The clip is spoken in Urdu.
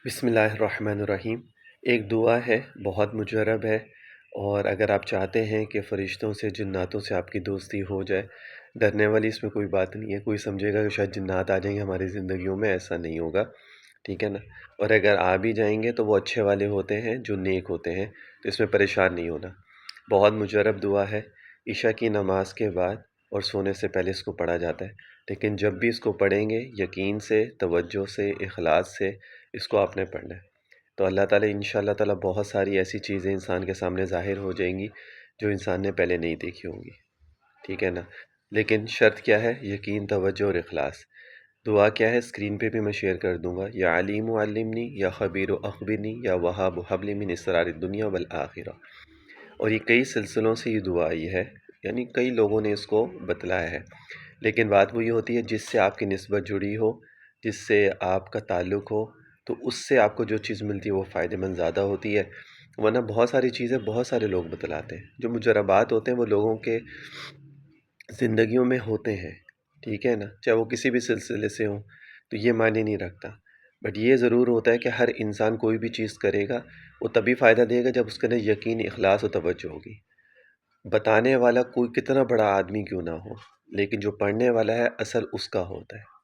بسم اللہ الرحمن الرحیم۔ ایک دعا ہے، بہت مجرب ہے، اور اگر آپ چاہتے ہیں کہ فرشتوں سے جناتوں سے آپ کی دوستی ہو جائے، ڈرنے والی اس میں کوئی بات نہیں ہے۔ کوئی سمجھے گا کہ شاید جنات آ جائیں گے ہماری زندگیوں میں، ایسا نہیں ہوگا، ٹھیک ہے نا۔ اور اگر آ بھی جائیں گے تو وہ اچھے والے ہوتے ہیں جو نیک ہوتے ہیں، تو اس میں پریشان نہیں ہونا۔ بہت مجرب دعا ہے، عشاء کی نماز کے بعد اور سونے سے پہلے اس کو پڑھا جاتا ہے، لیکن جب بھی اس کو پڑھیں گے یقین سے، توجہ سے، اخلاص سے اس کو آپ نے پڑھنا ہے، تو اللہ تعالیٰ انشاءاللہ تعالیٰ بہت ساری ایسی چیزیں انسان کے سامنے ظاہر ہو جائیں گی جو انسان نے پہلے نہیں دیکھی ہوں گی، ٹھیک ہے نا۔ لیکن شرط کیا ہے؟ یقین، توجہ اور اخلاص۔ دعا کیا ہے؟ اسکرین پہ بھی میں شیئر کر دوں گا۔ یا علیم علمنی، یا خبیر اخبرنی، یا وہاب حب لی من اسرار الدنیا والآخرہ۔ اور یہ کئی سلسلوں سے یہ دعا آئی ہے، یعنی کئی لوگوں نے اس کو بتلایا ہے، لیکن بات وہی ہوتی ہے جس سے آپ کی نسبت جڑی ہو، جس سے آپ کا تعلق ہو، تو اس سے آپ کو جو چیز ملتی ہے وہ فائدہ مند زیادہ ہوتی ہے۔ ورنہ بہت ساری چیزیں بہت سارے لوگ بتلاتے ہیں، جو مجربات ہوتے ہیں وہ لوگوں کے زندگیوں میں ہوتے ہیں، ٹھیک ہے نا، چاہے وہ کسی بھی سلسلے سے ہوں، تو یہ معنی نہیں رکھتا۔ بٹ یہ ضرور ہوتا ہے کہ ہر انسان کوئی بھی چیز کرے گا وہ تبھی فائدہ دے گا جب اس کے اندر یقین، اخلاص و توجہ ہوگی۔ بتانے والا کوئی کتنا بڑا آدمی کیوں نہ ہو، لیکن جو پڑھنے والا ہے اصل اس کا ہوتا ہے۔